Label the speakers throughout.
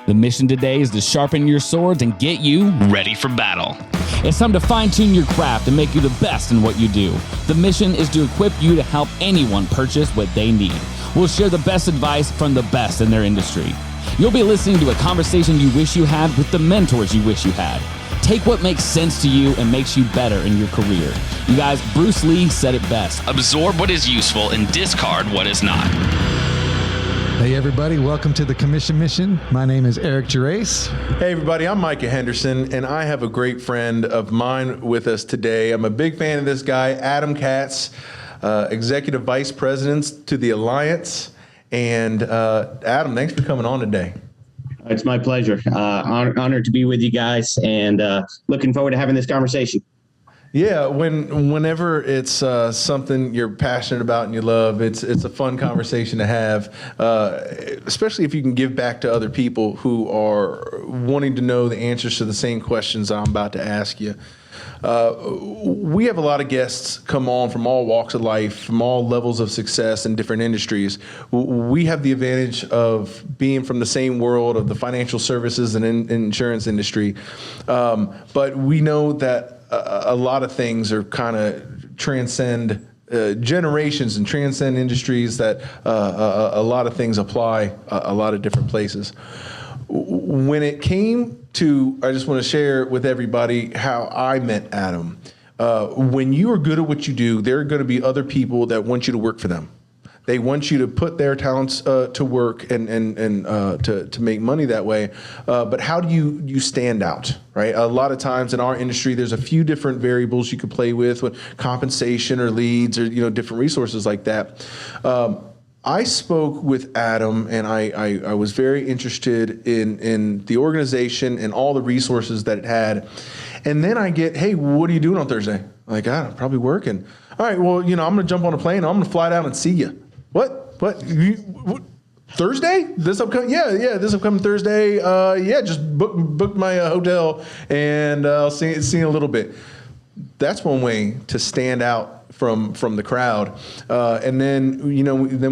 Speaker 1: The mission today is to sharpen your swords and get you ready for battle. It's time to fine-tune your craft and make you the best in what you do. The mission is to equip you to help anyone purchase what they need. We'll share the best advice from the best in their industry. You'll be listening to a conversation you wish you had with the mentors you wish you had. Take what makes sense to you and makes you better in your career. You guys, Bruce Lee said it best. Absorb what is useful and discard what is not.
Speaker 2: Hey everybody, welcome to the Commission Mission. My name is Eric Gerace.
Speaker 3: Hey everybody, I'm Micah Henderson, and I have a great friend of mine with us today. I'm a big fan of this guy, Adam Katz, Executive Vice President to the Alliance. And Adam, thanks for coming on today.
Speaker 4: It's my pleasure. Honored to be with you guys, and looking forward to having this conversation.
Speaker 3: Yeah, whenever it's something you're passionate about and you love, it's a fun conversation to have, especially if you can give back to other people who are wanting to know the answers to the same questions I'm about to ask you. We have a lot of guests come on from all walks of life, from all levels of success in different industries. We have the advantage of being from the same world of the financial services and insurance industry, but we know that a lot of things are kind of transcend generations and transcend industries, that a lot of things apply a lot of different places. When it came to, I just want to share with everybody how I met Adam. When you are good at what you do, there are going to be other people that want you to work for them. They want you to put their talents to work and to make money that way. But how do you stand out, right? A lot of times in our industry, there's a few different variables you could play with compensation or leads or different resources like that. I spoke with Adam, and I was very interested in the organization and all the resources that it had. And then I get, hey, what are you doing on Thursday? I'm like, I'm probably working. All right, well, I'm going to jump on a plane. I'm going to fly down and see you. What? Thursday? This upcoming? Yeah, this upcoming Thursday. Just book my hotel, and I'll see you in a little bit. That's one way to stand out from the crowd. And then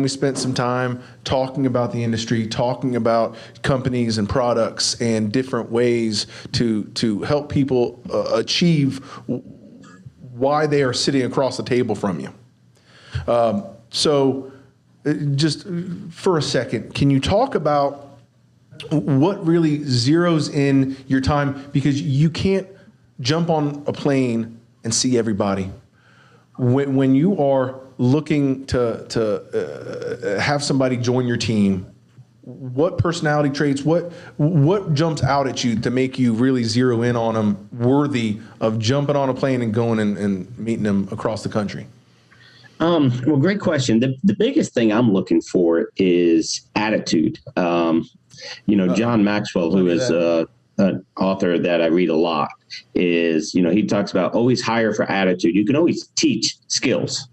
Speaker 3: we spent some time talking about the industry, talking about companies and products and different ways to help people achieve why they are sitting across the table from you. So just for a second, can you talk about what really zeroes in your time? Because you can't jump on a plane and see everybody. When you are looking to have somebody join your team, what personality traits, what jumps out at you to make you really zero in on them, worthy of jumping on a plane and going and meeting them across the country?
Speaker 4: Well, great question. The biggest thing I'm looking for is attitude. John Maxwell, who is an author that I read a lot, he talks about always hire for attitude. You can always teach skills,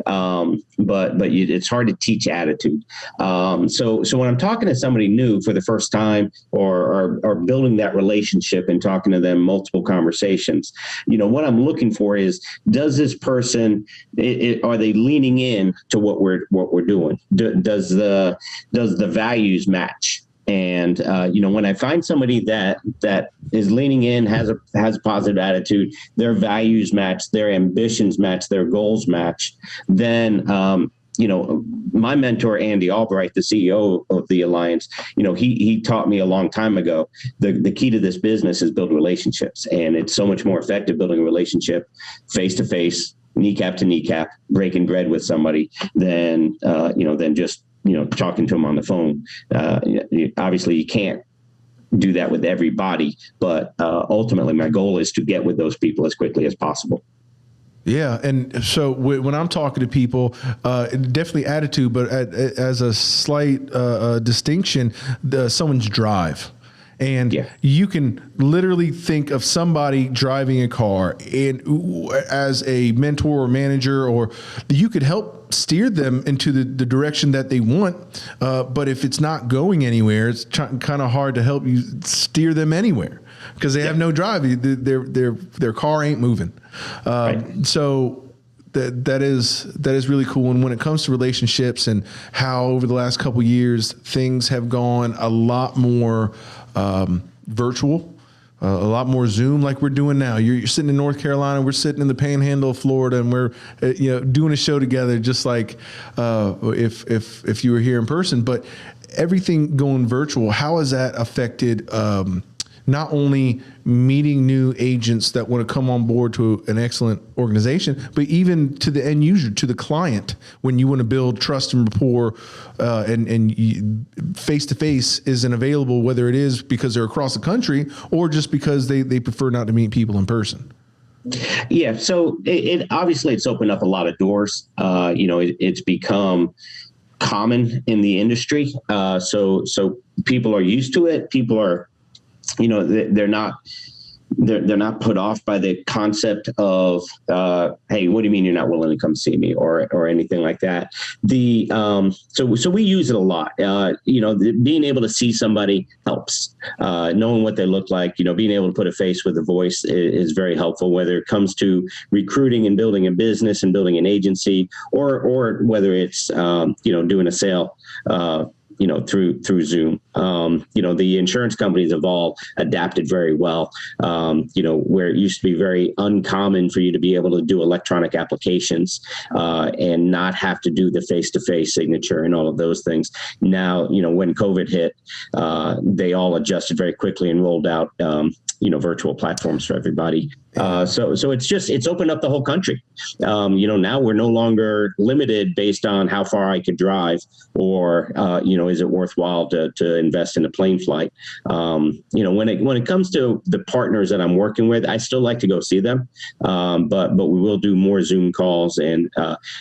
Speaker 4: but it's hard to teach attitude. So when I'm talking to somebody new for the first time, or building that relationship and talking to them multiple conversations, what I'm looking for is, does this person, are they leaning in to what we're doing? Does the values match? And when I find somebody that is leaning in, has a positive attitude, their values match, their ambitions match, their goals match, then my mentor Andy Albright, the CEO of the Alliance, he taught me a long time ago, the key to this business is build relationships, and it's so much more effective building a relationship face to face, kneecap to kneecap, breaking bread with somebody than just talking to them on the phone. Obviously, you can't do that with everybody, but ultimately, my goal is to get with those people as quickly as possible.
Speaker 3: Yeah, and so when I'm talking to people, definitely attitude, but as a slight distinction, someone's drive. And you can literally think of somebody driving a car, and as a mentor or manager, or you could help steer them into the direction that they want. But if it's not going anywhere, it's kind of hard to help you steer them anywhere because they have no drive. Their car ain't moving. Right. So that is really cool. And when it comes to relationships and how over the last couple of years things have gone a lot more virtual, a lot more Zoom like we're doing now. You're sitting in North Carolina, we're sitting in the Panhandle of Florida, and we're doing a show together, just like if you were here in person. But everything going virtual, how has that affected not only meeting new agents that want to come on board to an excellent organization, but even to the end user, to the client, when you want to build trust and rapport, and face-to-face isn't available, whether it is because they're across the country or just because they prefer not to meet people in person?
Speaker 4: Yeah, so it obviously it's opened up a lot of doors. It's become common in the industry. So people are used to it. People are, they're not put off by the concept of, hey, what do you mean you're not willing to come see me, or anything like that. So we use it a lot. Being able to see somebody helps. Knowing what they look like, being able to put a face with a voice is very helpful, whether it comes to recruiting and building a business and building an agency, or whether it's doing a sale through Zoom. The insurance companies have all adapted very well. Where it used to be very uncommon for you to be able to do electronic applications and not have to do the face-to-face signature and all of those things. Now, when COVID hit, they all adjusted very quickly and rolled out virtual platforms for everybody. So it's opened up the whole country. Now we're no longer limited based on how far I could drive, or is it worthwhile to invest in a plane flight? When it comes to the partners that I'm working with, I still like to go see them, but we will do more Zoom calls. And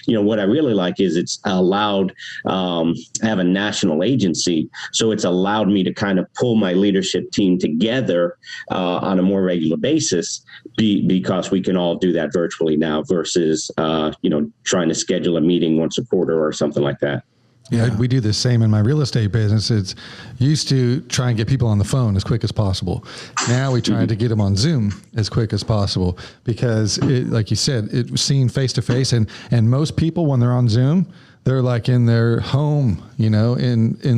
Speaker 4: what I really like is it's allowed. I have a national agency, so it's allowed me to kind of pull my leadership team together on a more regular basis, because we can all do that virtually now versus trying to schedule a meeting once a quarter or something like that.
Speaker 2: Yeah, we do the same in my real estate business. It's used to try and get people on the phone as quick as possible. Now we try to get them on Zoom as quick as possible, because like you said, it's seen face to face, and most people, when they're on Zoom, they're like in their home, in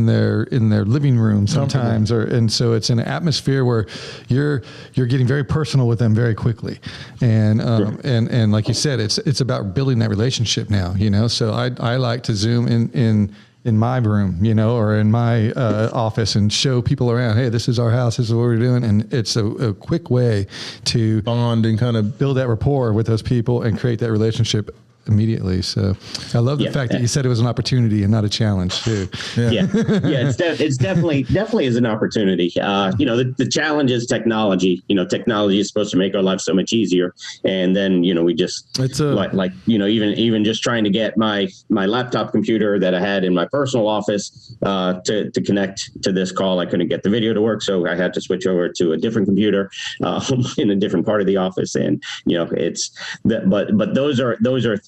Speaker 2: their living room sometimes, and so it's an atmosphere where you're getting very personal with them very quickly, and and like you said, it's about building that relationship now, So I like to Zoom in my room, or in my office, and show people around, hey, this is our house, this is what we're doing, and it's a quick way to
Speaker 3: bond and kind of
Speaker 2: build that rapport with those people and create that relationship immediately. So I love the fact that you said it was an opportunity and not a challenge too.
Speaker 4: It's definitely is an opportunity. The challenge is technology. Technology is supposed to make our life so much easier, and then we just even just trying to get my laptop computer that I had in my personal office to connect to this call. I couldn't get the video to work, so I had to switch over to a different computer in a different part of the office, and it's that. But those are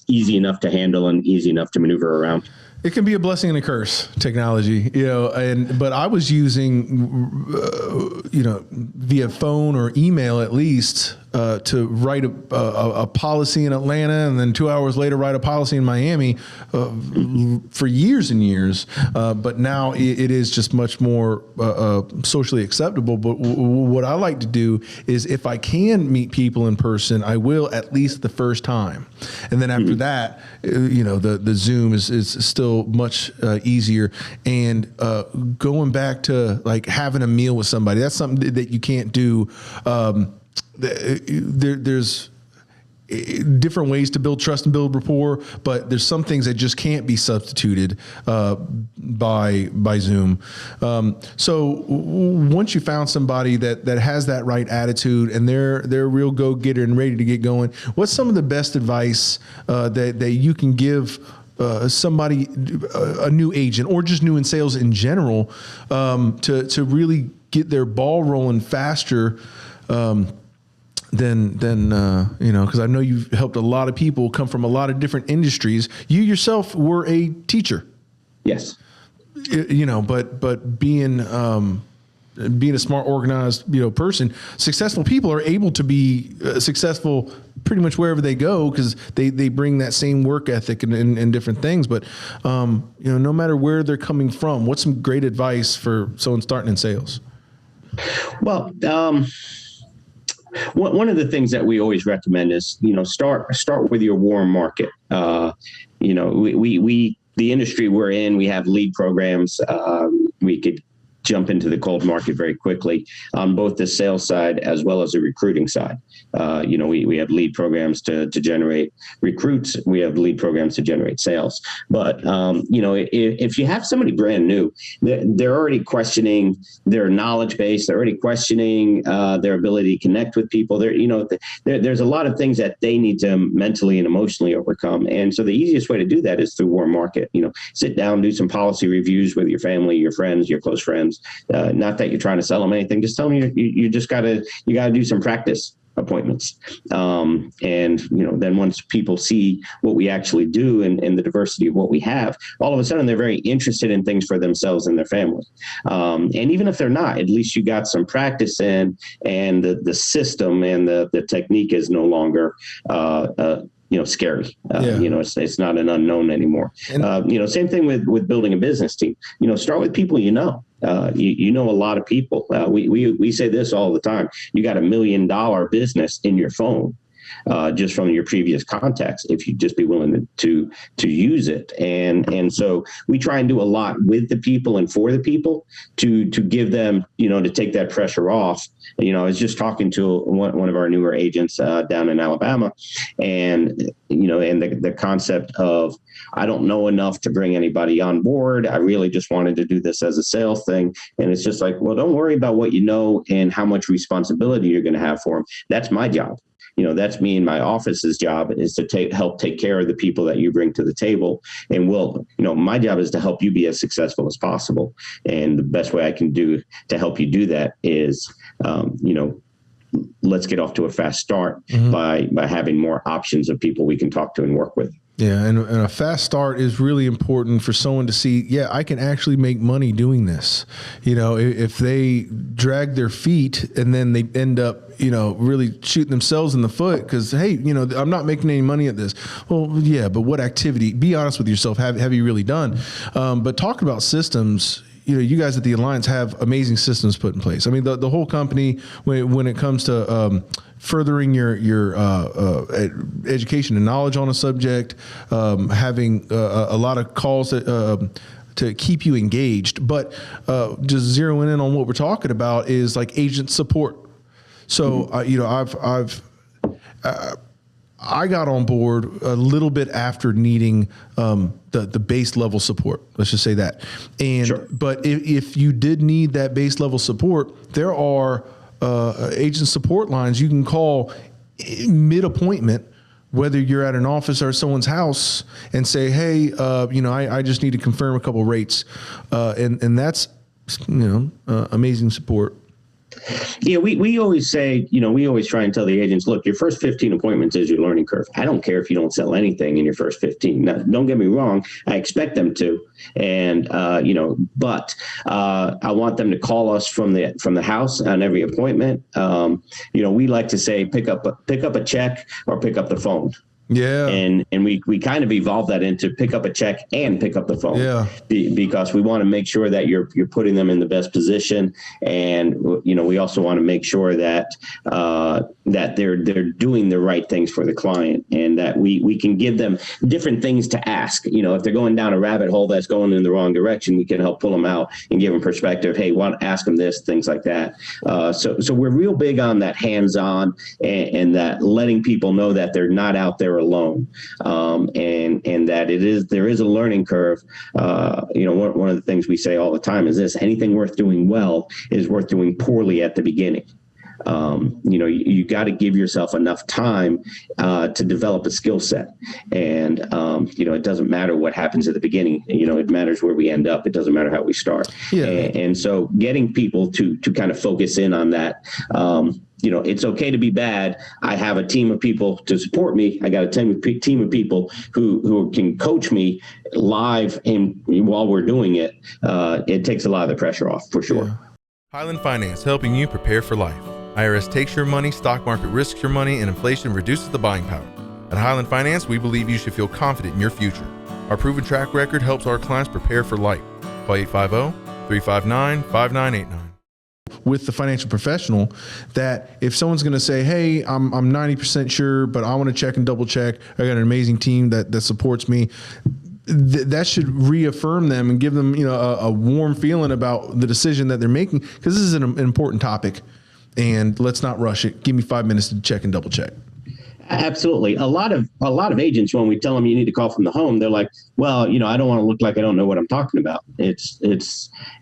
Speaker 4: easy enough to handle and easy enough to maneuver around.
Speaker 3: It can be a blessing and a curse, technology, but I was using, via phone or email at least, to write a policy in Atlanta, and then 2 hours later write a policy in Miami for years and years. But now it is just much more socially acceptable. But what I like to do is, if I can meet people in person, I will, at least the first time. And then after that, the Zoom is still much easier. And going back to like having a meal with somebody, that's something that you can't do. There's different ways to build trust and build rapport, but there's some things that just can't be substituted by Zoom. So once you found somebody that has that right attitude and they're a real go-getter and ready to get going, what's some of the best advice that you can give somebody, a new agent or just new in sales in general, to really get their ball rolling faster? Because I know you've helped a lot of people come from a lot of different industries. You yourself were a teacher.
Speaker 4: Yes.
Speaker 3: But being being a smart, organized, person, successful people are able to be successful pretty much wherever they go because they bring that same work ethic and different things. But, no matter where they're coming from, what's some great advice for someone starting in sales?
Speaker 4: Well, one of the things that we always recommend is, start with your warm market. The industry we're in, we have lead programs. We could jump into the cold market very quickly on both the sales side as well as the recruiting side. We have lead programs to generate recruits. We have lead programs to generate sales. But, if you have somebody brand new, they're already questioning their knowledge base. They're already questioning their ability to connect with people. There's a lot of things that they need to mentally and emotionally overcome. And so the easiest way to do that is through warm market. Sit down, do some policy reviews with your family, your friends, your close friends. Not that you're trying to sell them anything. Just tell them you just gotta do some practice appointments. Then once people see what we actually do and the diversity of what we have, all of a sudden they're very interested in things for themselves and their family. And even if they're not, at least you got some practice in, and the system and the technique is no longer scary. It's not an unknown anymore. And, same thing with building a business team. Start with people you know. You know a lot of people. We say this all the time. You got $1 million business in your phone, just from your previous contacts, if you just be willing to use it. And so we try and do a lot with the people and for the people to give them, to take that pressure off. I was just talking to one of our newer agents down in Alabama, and the concept of, I don't know enough to bring anybody on board. I really just wanted to do this as a sales thing. And it's just like, well, don't worry about what you know and how much responsibility you're going to have for them. That's my job. That's me and my office's job, is to help take care of the people that you bring to the table. And my job is to help you be as successful as possible. And the best way I can do to help you do that is, let's get off to a fast start by having more options of people we can talk to and work with.
Speaker 3: Yeah, and a fast start is really important for someone to see, I can actually make money doing this. If they drag their feet and then they end up, really shooting themselves in the foot because, hey, I'm not making any money at this. Well, yeah, but what activity? Be honest with yourself. Have you really done? But talking about systems, you guys at the Alliance have amazing systems put in place. I mean, the whole company, when it comes to furthering your education and knowledge on a subject, having a lot of calls to keep you engaged, but just zeroing in on what we're talking about is like agent support. So I got on board a little bit after needing the base level support. Let's just say that. And sure. But if you did need that base level support, there are agent support lines you can call mid appointment, whether you're at an office or someone's house, and say, hey, I just need to confirm a couple rates, and that's amazing support.
Speaker 4: Yeah, we always say, we always try and tell the agents, look, your first 15 appointments is your learning curve. I don't care if you don't sell anything in your first 15. Now, don't get me wrong. I expect them to. And, but I want them to call us from the house on every appointment. We like to say, pick up a check or pick up the phone. Yeah. And we kind of evolved that into pick up a check and pick up the phone. Yeah. Because we want to make sure that you're putting them in the best position. And, we also want to make sure that they're doing the right things for the client, and that we can give them different things to ask. If they're going down a rabbit hole that's going in the wrong direction, we can help pull them out and give them perspective. Hey, ask them this, things like that. So we're real big on that hands-on and that letting people know that they're not out there alone, and that there is a learning curve. One of the things we say all the time is this: anything worth doing well is worth doing poorly at the beginning. You got to give yourself enough time to develop a skill set, and it doesn't matter what happens at the beginning. It matters where we end up. It doesn't matter how we start. Yeah. And so getting people to kind of focus in on that. It's okay to be bad. I have a team of people to support me. I got a team of people who can coach me live, and while we're doing it, it takes a lot of the pressure off, for sure.
Speaker 3: Yeah.
Speaker 5: Highland Finance, helping you prepare for life. IRS takes your money, stock market risks your money, and inflation reduces the buying power. At Highland Finance, we believe you should feel confident in your future. Our proven track record helps our clients prepare for life. Call 850-359-5989.
Speaker 3: With the financial professional, that if someone's going to say, hey, I'm 90% sure, but I want to check and double check, I got an amazing team that supports me, that should reaffirm them and give them, a warm feeling about the decision that they're making, because this is an important topic, and let's not rush it. Give me 5 minutes to check and double check.
Speaker 4: Absolutely. A lot of agents, when we tell them you need to call from the home, they're like, well, I don't want to look like I don't know what I'm talking about. And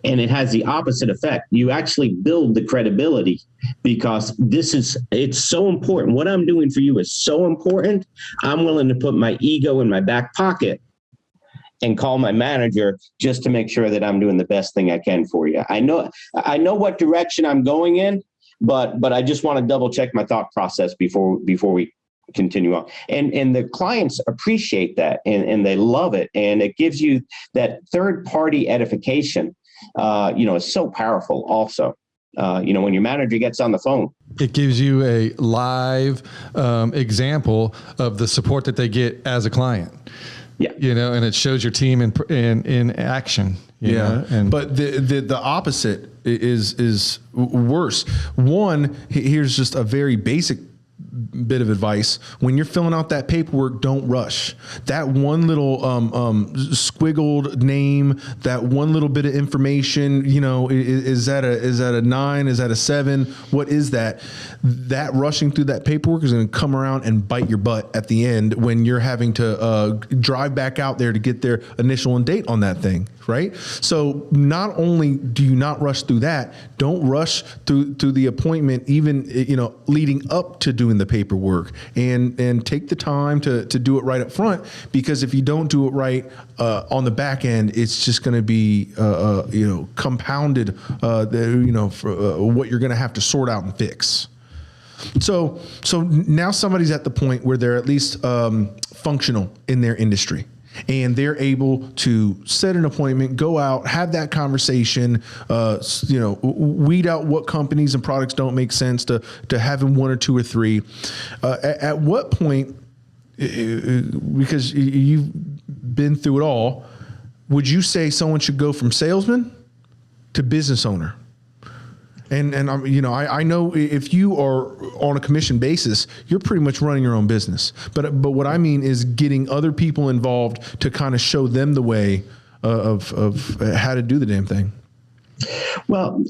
Speaker 4: it has the opposite effect. You actually build the credibility, because it's so important. What I'm doing for you is so important. I'm willing to put my ego in my back pocket and call my manager just to make sure that I'm doing the best thing I can for you. I know what direction I'm going in, but I just want to double check my thought process before we continue on. And the clients appreciate that, and they love it. And it gives you that third party edification, is so powerful also. When your manager gets on the phone,
Speaker 2: it gives you a live example of the support that they get as a client. Yeah. And it shows your team in action.
Speaker 3: But the opposite is worse. One, here's just a very basic bit of advice. When you're filling out that paperwork, don't rush. That one little squiggled name, that one little bit of information, is that a 9? Is that a 7? What is that? That rushing through that paperwork is going to come around and bite your butt at the end when you're having to drive back out there to get their initial and date on that thing, right? So not only do you not rush through that, don't rush through the appointment, even leading up to doing the paperwork, and take the time to do it right up front, because if you don't do it right on the back end, it's just going to be compounded for what you're going to have to sort out and fix. So now somebody's at the point where they're at least functional in their industry, and they're able to set an appointment, go out, have that conversation, weed out what companies and products don't make sense to having 1 or 2 or 3. At what point, because you've been through it all, would you say someone should go from salesman to business owner? And I know if you are on a commission basis, you're pretty much running your own business. But what I mean is getting other people involved to kind of show them the way of how to do the damn thing. Well,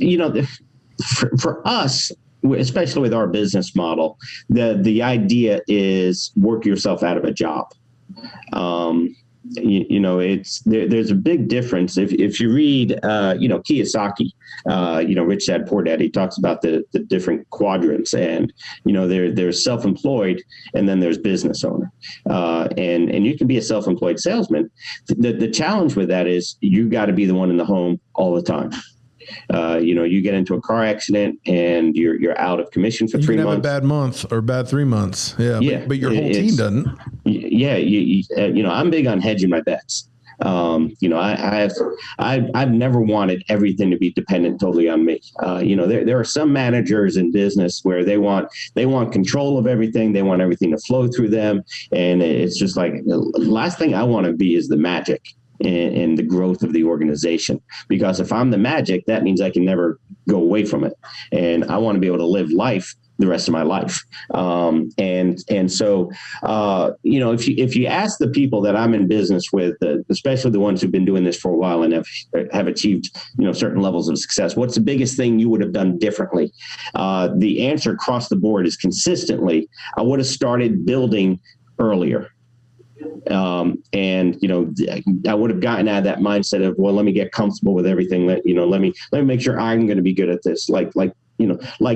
Speaker 4: for us, especially with our business model, the idea is work yourself out of a job. There's a big difference. If you read, Kiyosaki, Rich Dad Poor Dad, he talks about the different quadrants, and, there's self-employed, and then there's business owner. And you can be a self-employed salesman. The challenge with that is you got to be the one in the home all the time. You get into a car accident and you're out of commission for 3 months. You can have a
Speaker 3: bad month or bad 3 months. Yeah. But your whole team doesn't.
Speaker 4: Yeah. I'm big on hedging my bets. I've never wanted everything to be dependent totally on me. There are some managers in business where they want control of everything. They want everything to flow through them. And it's just like, the last thing I want to be is the magic in the growth of the organization, because if I'm the magic, that means I can never go away from it. And I want to be able to live life the rest of my life. So if you ask the people that I'm in business with, especially the ones who've been doing this for a while and have achieved, certain levels of success, what's the biggest thing you would have done differently? The answer across the board is consistently, I would have started building earlier. I would have gotten out of that mindset of, well, let me get comfortable with everything. Let me make sure I'm going to be good at this. Like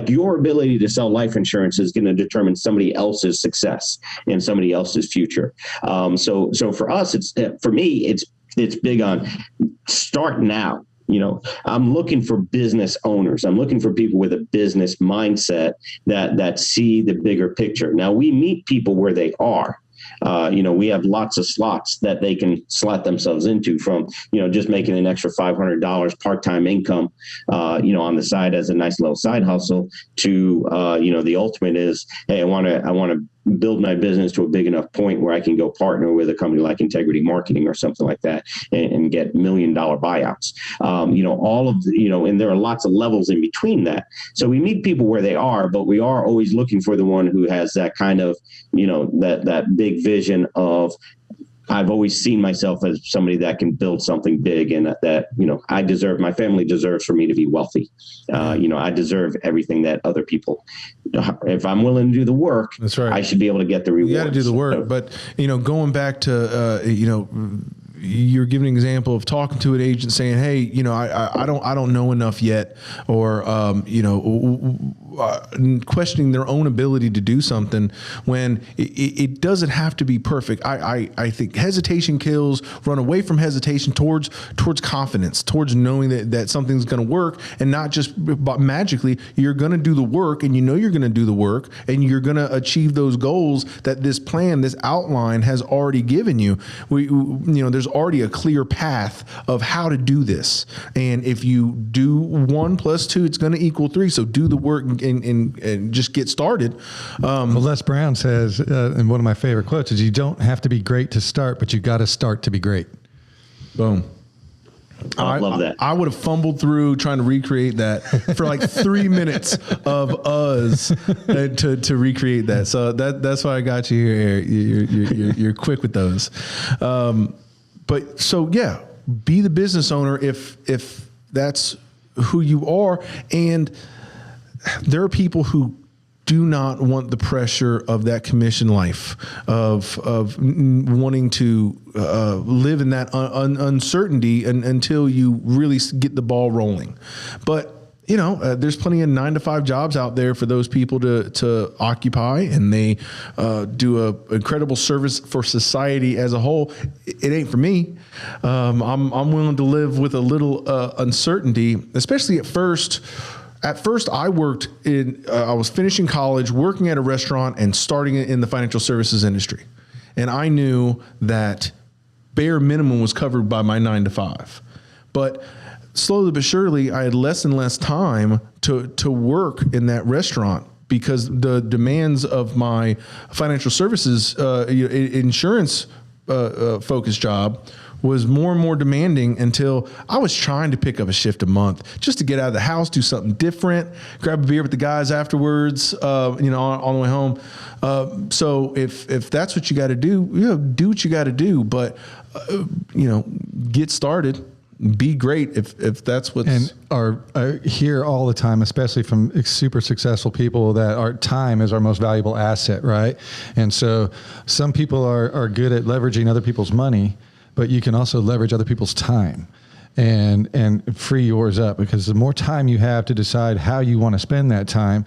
Speaker 4: your ability to sell life insurance is going to determine somebody else's success and somebody else's future. So for us, it's big on start now. I'm looking for business owners. I'm looking for people with a business mindset that see the bigger picture. Now, we meet people where they are. We have lots of slots that they can slot themselves into, from, just making an extra $500 part-time income, on the side as a nice little side hustle, to, the ultimate is, hey, I want to build my business to a big enough point where I can go partner with a company like Integrity Marketing or something like that, and get $1 million buyouts. All of and there are lots of levels in between that. So we meet people where they are, but we are always looking for the one who has that kind of, that big vision of, I've always seen myself as somebody that can build something big, and that, my family deserves for me to be wealthy. I deserve everything that other people, if I'm willing to do the work,
Speaker 3: that's right,
Speaker 4: I should be able to get the rewards.
Speaker 3: You got to do the work. But, going back to, you're giving an example of talking to an agent saying, hey, I don't know enough yet, or, questioning their own ability to do something when it doesn't have to be perfect. I think hesitation kills. Run away from hesitation towards confidence, towards knowing that something's going to work, and not just magically. You're going to do the work, and you're going to do the work, and you're going to achieve those goals that this plan, this outline has already given you. There's already a clear path of how to do this. And if you do 1 + 2, it's going to equal 3. So do the work and just get started.
Speaker 2: Well, Les Brown says, and one of my favorite quotes is, you don't have to be great to start, but you got to start to be great.
Speaker 3: Boom.
Speaker 4: I love that.
Speaker 3: I would have fumbled through trying to recreate that for like 3 minutes of us to recreate that. So that's why I got you here, Eric. You're quick with those. But so, yeah, be the business owner if that's who you are. And there are people who do not want the pressure of that commission life, of wanting to live in that uncertainty until you really get the ball rolling. But there's plenty of 9-to-5 jobs out there for those people to occupy, and they do an incredible service for society as a whole. It ain't for me. I'm willing to live with a little uncertainty, especially at first. At first, I worked I was finishing college, working at a restaurant, and starting in the financial services industry. And I knew that bare minimum was covered by my 9-to-5. But slowly but surely, I had less and less time to work in that restaurant, because the demands of my financial services, insurance focused job was more and more demanding, until I was trying to pick up a shift a month just to get out of the house, do something different, grab a beer with the guys afterwards, on the way home. So if that's what you got to do, do what you got to do, but get started. Be great if that's what's...
Speaker 2: And I hear all the time, especially from super successful people, that our time is our most valuable asset, right? And so some people are good at leveraging other people's money, but you can also leverage other people's time and free yours up, because the more time you have to decide how you want to spend that time,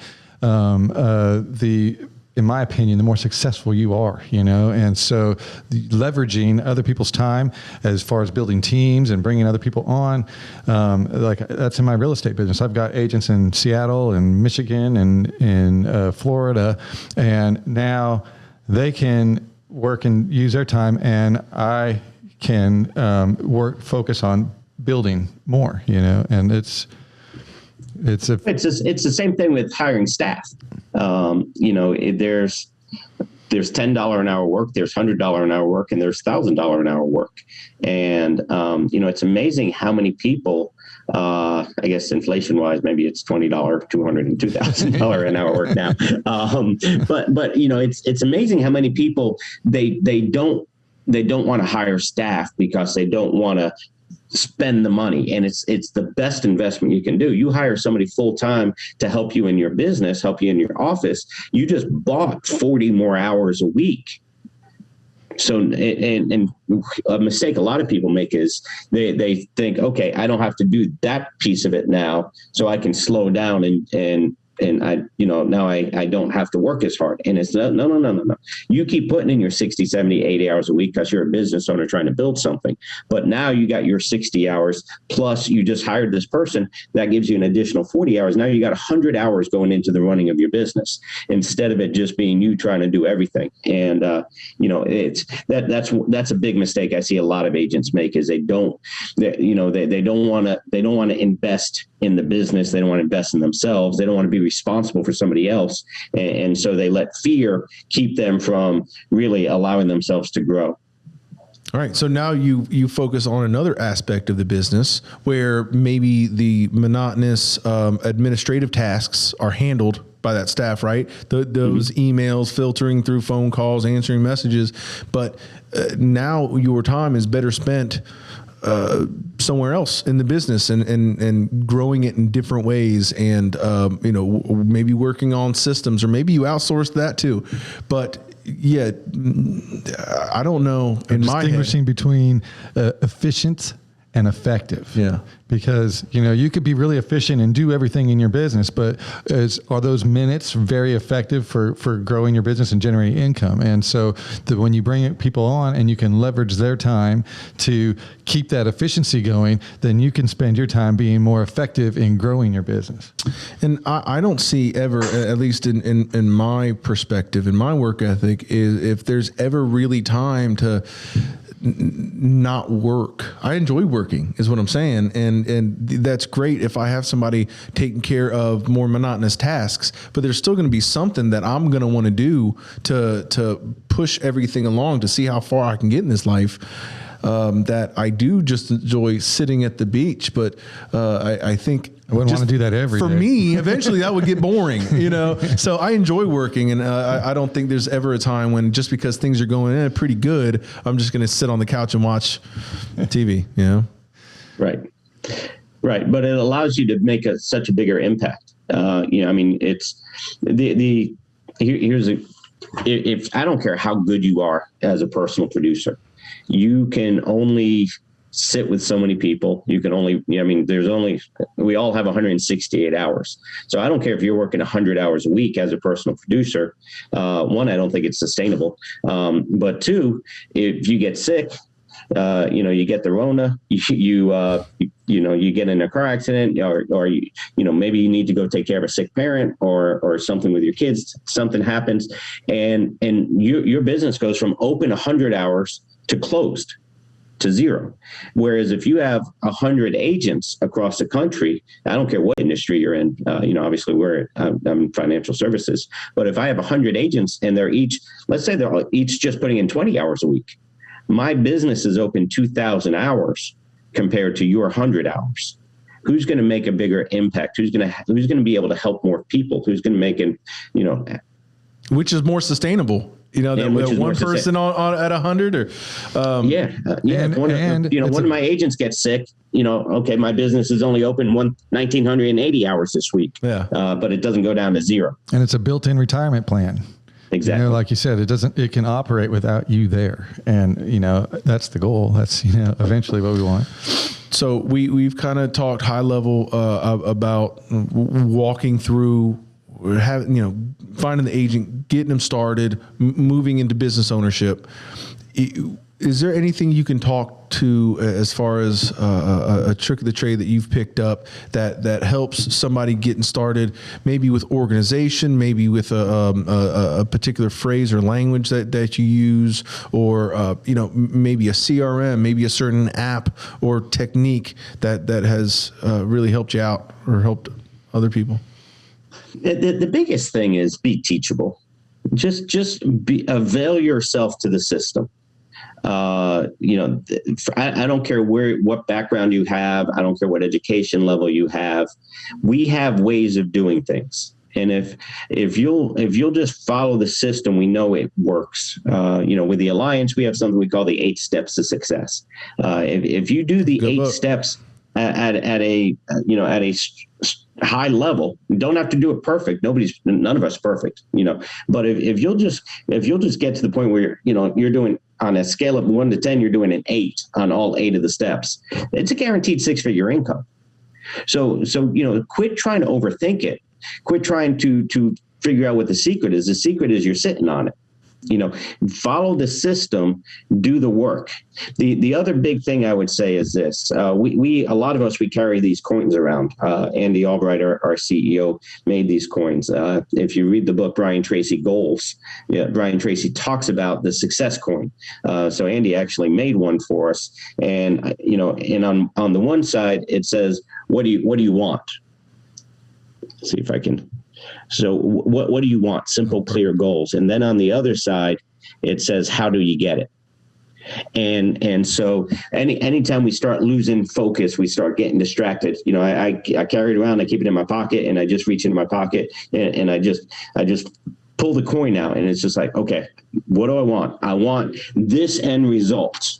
Speaker 2: in my opinion, the more successful you are, and so leveraging other people's time as far as building teams and bringing other people on, like that's in my real estate business. I've got agents in Seattle and Michigan and in Florida, and now they can work and use their time, and I can focus on building more, and it's
Speaker 4: the same thing with hiring staff. There's $10 an hour work, there's $100 an hour work, and there's $1,000 an hour work. And, it's amazing how many people, I guess inflation wise, maybe it's $20, $200 and $2,000 an hour work now. But it's amazing how many people they don't want to hire staff because they don't want to spend the money. And it's the best investment you can do. You hire somebody full time to help you in your business, help you in your office. You just bought 40 more hours a week. So, and a mistake a lot of people make is they think, okay, I don't have to do that piece of it now, so I can slow down and and now I don't have to work as hard. And it's no. You keep putting in your 60, 70, 80 hours a week because you're a business owner trying to build something. But now you got your 60 hours plus you just hired this person that gives you an additional 40 hours. Now you got 100 hours going into the running of your business instead of it just being you trying to do everything. And, that's a big mistake I see a lot of agents make is they don't want to invest in the business. They don't want to invest in themselves. They don't want to be responsible for somebody else. And so they let fear keep them from really allowing themselves to grow.
Speaker 3: All right. So now you focus on another aspect of the business where maybe the monotonous administrative tasks are handled by that staff, right? Those emails, filtering through phone calls, answering messages. But now your time is better spent somewhere else in the business and growing it in different ways. And, maybe working on systems, or maybe you outsource that too. But yeah, I don't know.
Speaker 2: Distinguishing between efficient and effective.
Speaker 3: Yeah.
Speaker 2: Because, you could be really efficient and do everything in your business, but are those minutes very effective for growing your business and generating income? And so when you bring people on and you can leverage their time to keep that efficiency going, then you can spend your time being more effective in growing your business.
Speaker 3: And I don't see ever, at least in my perspective, in my work ethic, is if there's ever really time to not work. I enjoy working is what I'm saying. And that's great if I have somebody taking care of more monotonous tasks, but there's still going to be something that I'm going to want to do to push everything along to see how far I can get in this life. That I do just enjoy sitting at the beach, but I think
Speaker 2: I wouldn't want to do that every day.
Speaker 3: For me, eventually that would get boring, So I enjoy working, and I don't think there's ever a time when just because things are going pretty good, I'm just going to sit on the couch and watch TV,
Speaker 4: Right. But it allows you to make such a bigger impact. It's if I don't care how good you are as a personal producer, you can only sit with so many people. You can only, we all have 168 hours. So I don't care if you're working 100 hours a week as a personal producer. One, I don't think it's sustainable. But two, if you get sick, you get the Rona, you get in a car accident, or maybe you need to go take care of a sick parent or something with your kids, something happens, and your business goes from open 100 hours to closed, to zero. Whereas if you have 100 agents across the country, I don't care what industry you're in, obviously I'm in financial services, but if I have 100 agents and let's say they're each just putting in 20 hours a week, my business is open 2,000 hours compared to your 100 hours. Who's going to make a bigger impact? Who's going to be able to help more people? Who's going to make
Speaker 3: which is more sustainable? One person on at 100 or
Speaker 4: one of my agents gets sick, my business is only open 1,980 hours this week. But it doesn't go down to zero. And
Speaker 2: it's a built-in retirement plan.
Speaker 4: Exactly.
Speaker 2: Like you said, it can operate without you there. And, that's the goal. That's, eventually what we want.
Speaker 3: So we've kind of talked high level about walking through, finding the agent, getting them started, moving into business ownership. Is there anything you can talk to as far as a trick of the trade that you've picked up that helps somebody getting started, maybe with organization, maybe with a particular phrase or language that you use, or maybe a CRM, maybe a certain app or technique that has really helped you out or helped other people?
Speaker 4: The biggest thing is be teachable. Just avail yourself to the system. I don't care what background you have. I don't care what education level you have. We have ways of doing things. And if you'll just follow the system, we know it works. With the Alliance, we have something we call the 8 steps to success. If you do the 8 steps at a high level, you don't have to do it perfect. None of us perfect, but if you'll just get to the point where, you're doing on a scale of 1 to 10, you're doing an 8 on all 8 of the steps, it's a guaranteed 6-figure income. So, quit trying to overthink it. Quit trying to figure out what the secret is. The secret is you're sitting on it. Follow the system, do the work. The other big thing I would say is this: a lot of us, we carry these coins around. Andy Albright, our CEO, made these coins. If you read the book Brian Tracy Goals, Brian Tracy talks about the success coin. So Andy actually made one for us, and on the one side it says, "What do you want?" Let's see if I can. So what do you want? Simple, clear goals. And then on the other side, it says, how do you get it? And so anytime we start losing focus, we start getting distracted. I carry it around, I keep it in my pocket, and I just reach into my pocket and I just pull the coin out, and it's just like, okay, what do I want? I want this end result.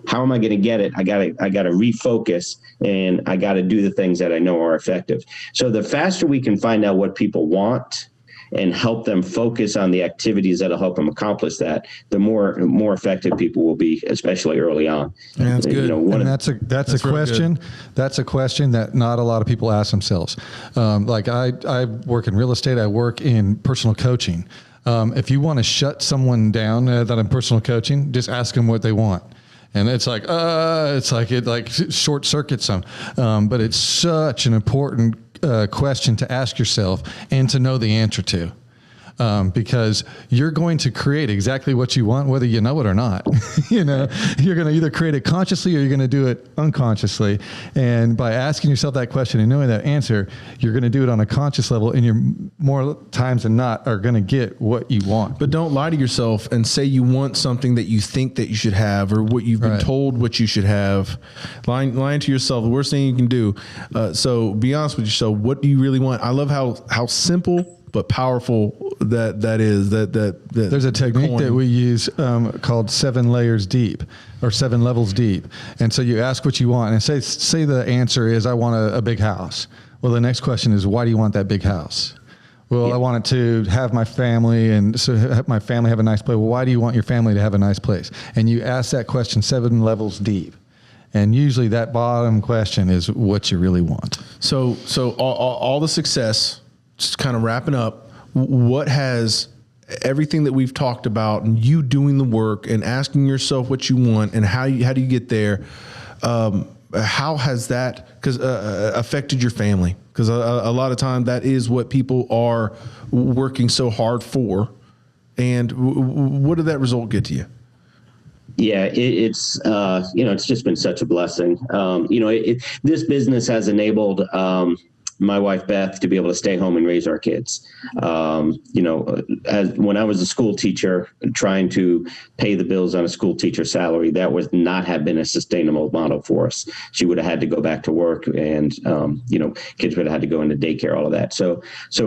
Speaker 4: How am I going to get it? I got to refocus, and I got to do the things that I know are effective. So the faster we can find out what people want and help them focus on the activities that'll help them accomplish that, the more effective people will be, especially early on.
Speaker 5: Yeah, that's good.
Speaker 2: And that's a question.
Speaker 5: Good.
Speaker 2: That's a question that not a lot of people ask themselves. Like I work in real estate. I work in personal coaching. If you want to shut someone down that in personal coaching, just ask them what they want. And it's like it short circuits them. But it's such an important question to ask yourself and to know the answer to. Because you're going to create exactly what you want, whether you know it or not. You're going to either create it consciously or you're going to do it unconsciously. And by asking yourself that question and knowing that answer, you're going to do it on a conscious level, and you're more times than not are going to get what you want.
Speaker 3: But don't lie to yourself and say you want something that you think that you should have, or what you've been told what you should have. Lying to yourself, the worst thing you can do. So be honest with yourself. What do you really want? I love how simple but powerful that is. That
Speaker 2: there's a technique that we use called 7 layers deep, or 7 levels deep. And so you ask what you want, and say the answer is, I want a big house. Well, the next question is, why do you want that big house? Well, I want it to have my family, and so have my family have a nice place. Well, why do you want your family to have a nice place? And you ask that question 7 levels deep. And usually that bottom question is what you really want.
Speaker 3: So all the success, just kind of wrapping up, what has everything that we've talked about, and you doing the work and asking yourself what you want and how do you get there? How has that affected your family? Because a lot of time that is what people are working so hard for. And what did that result get to you?
Speaker 4: Yeah, it's just been such a blessing. This business has enabled my wife Beth to be able to stay home and raise our kids. As when I was a school teacher, trying to pay the bills on a school teacher salary, that would not have been a sustainable model for us. She would have had to go back to work, and kids would have had to go into daycare, all of that. So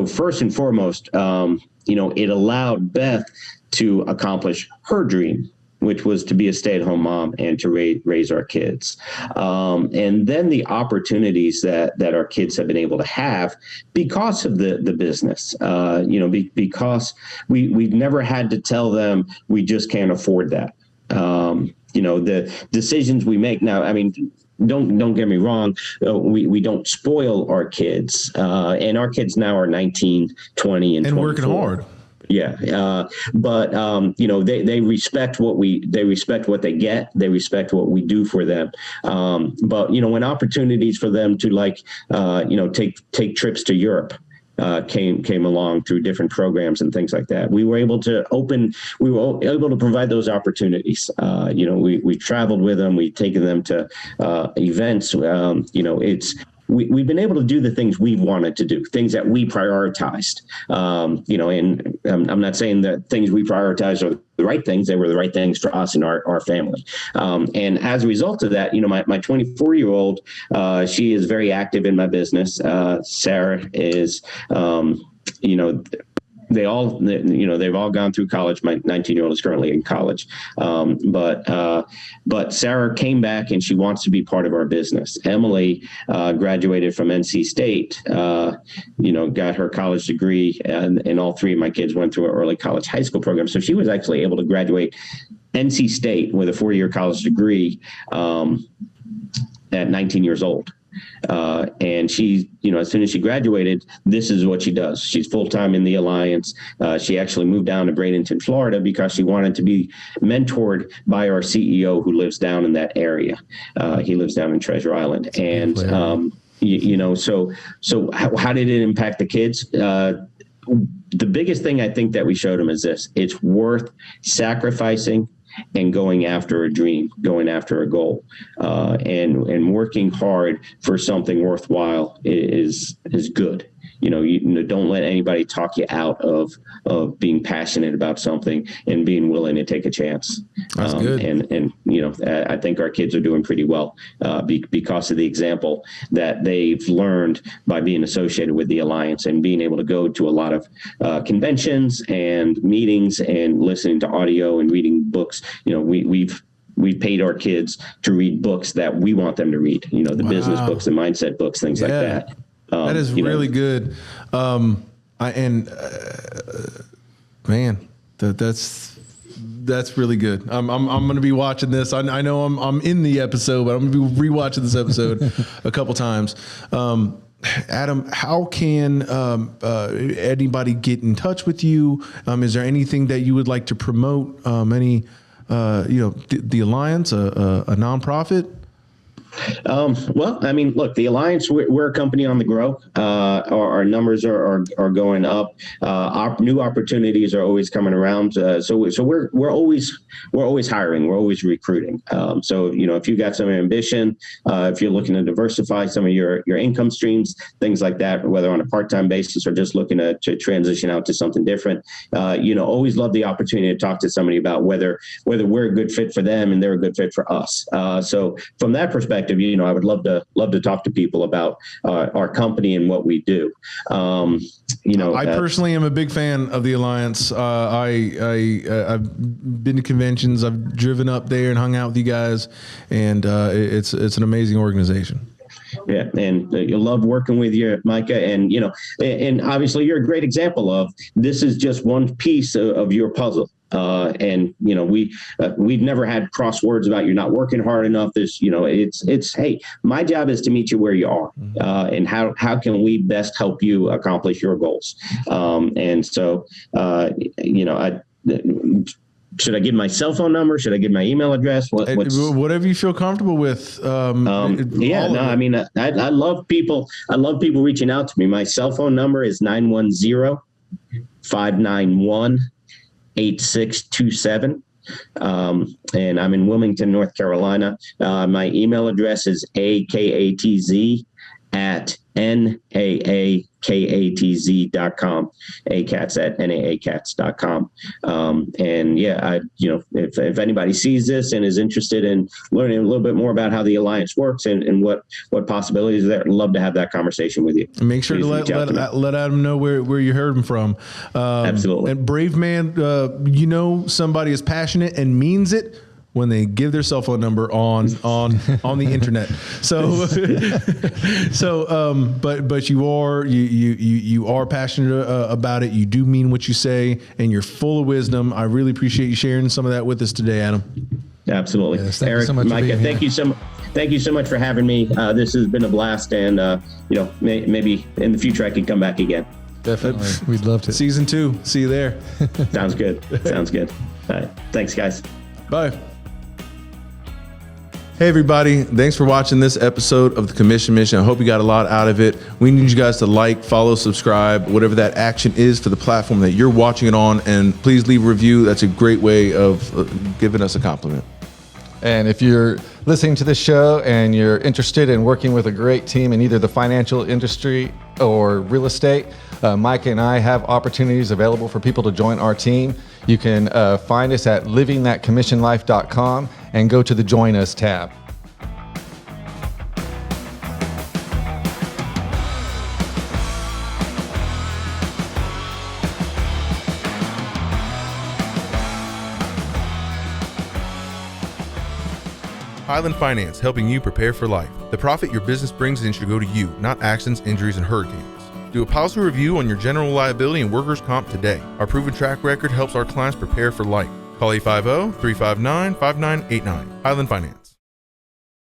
Speaker 4: first and foremost, it allowed Beth to accomplish her dream, which was to be a stay-at-home mom and to raise our kids. And then the opportunities that our kids have been able to have because of the business, because we've never had to tell them we just can't afford that. The decisions we make now, I mean, don't get me wrong. We don't spoil our kids, and our kids now are 19, 20, and 24.
Speaker 3: Working hard.
Speaker 4: Yeah. But they respect what they get. They respect what we do for them. But when opportunities for them to take trips to Europe, came along through different programs and things like that, we were able to provide those opportunities. We traveled with them, we've taken them to events. We've been able to do the things we've wanted to do, things that we prioritized. And I'm not saying that things we prioritized are the right things. They were the right things for us and our family. And as a result of that, my 24-year-old, she is very active in my business. Sarah is, they've all gone through college. My 19-year-old is currently in college. But Sarah came back and she wants to be part of our business. Emily graduated from NC State, got her college degree, and all 3 of my kids went through an early college high school program. So she was actually able to graduate NC State with a 4-year college degree at 19 years old. And she, as soon as she graduated, this is what she does. She's full-time in the Alliance. She actually moved down to Bradenton, Florida, because she wanted to be mentored by our CEO, who lives down in that area. He lives down in Treasure Island. And, so how did it impact the kids? The biggest thing I think that we showed them is this: it's worth sacrificing and going after a dream, going after a goal, and working hard for something worthwhile is good. Don't let anybody talk you out of being passionate about something and being willing to take a chance.
Speaker 5: That's good.
Speaker 4: And I think our kids are doing pretty well because of the example that they've learned by being associated with the Alliance and being able to go to a lot of conventions and meetings and listening to audio and reading books. We've paid our kids to read books that we want them to read, the business books, the mindset books, things like that.
Speaker 5: That is really good. Man, that's really good. I'm going to be watching this. I know I'm in the episode, but I'm going to be rewatching this episode a couple times. Adam, how can anybody get in touch with you? Is there anything that you would like to promote? The Alliance, a nonprofit?
Speaker 4: Look, the Alliance, we're a company on the grow. Our numbers are going up. New opportunities are always coming around. So we're always hiring. We're always recruiting. If you got some ambition, if you're looking to diversify some of your income streams, things like that, whether on a part-time basis or just looking to transition out to something different, always love the opportunity to talk to somebody about whether we're a good fit for them and they're a good fit for us. So from that perspective, I would love to talk to people about our company and what we do.
Speaker 5: I personally am a big fan of the Alliance. I've been to conventions. I've driven up there and hung out with you guys, and it's an amazing organization.
Speaker 4: Yeah, and you love working with you, Micah, and and obviously you're a great example of this is just one piece of your puzzle. We've never had crosswords about you're not working hard enough. It's hey, my job is to meet you where you are, and how can we best help you accomplish your goals? Should I give my cell phone number? Should I give my email address?
Speaker 5: Whatever you feel comfortable with. I
Speaker 4: love people. I love people reaching out to me. My cell phone number is 910-591-8627. And I'm in Wilmington, North Carolina. My email address is akatz@naakatz.com, akatz@naakatz.com. If anybody sees this and is interested in learning a little bit more about how the Alliance works and what possibilities are there, I'd love to have that conversation with you.
Speaker 5: And make sure to let Adam know where you heard him from.
Speaker 4: Absolutely.
Speaker 5: And brave man, somebody is passionate and means it when they give their cell phone number on the internet. But you are passionate about it. You do mean what you say, and you're full of wisdom. I really appreciate you sharing some of that with us today, Adam.
Speaker 4: Absolutely.
Speaker 2: Yes, thank
Speaker 4: Eric,
Speaker 2: you so much,
Speaker 4: Micah, thank you so much for having me. This has been a blast, and maybe in the future I can come back again.
Speaker 2: Definitely. We'd love to.
Speaker 5: Season 2. See you there.
Speaker 4: Sounds good. All right. Thanks, guys.
Speaker 5: Bye. Hey everybody, thanks for watching this episode of the Commission Mission. I hope you got a lot out of it. We need you guys to like, follow, subscribe, whatever that action is for the platform that you're watching it on, and please leave a review. That's a great way of giving us a compliment.
Speaker 2: And if you're listening to this show and you're interested in working with a great team in either the financial industry or real estate, Mike and I have opportunities available for people to join our team. You can find us at livingthatcommissionlife.com and go to the Join Us tab.
Speaker 5: Highland Finance, helping you prepare for life. The profit your business brings in should go to you, not accidents, injuries, and hurricanes. Do a policy review on your general liability and workers' comp today. Our proven track record helps our clients prepare for life. Call 850-359-5989. Highland Finance.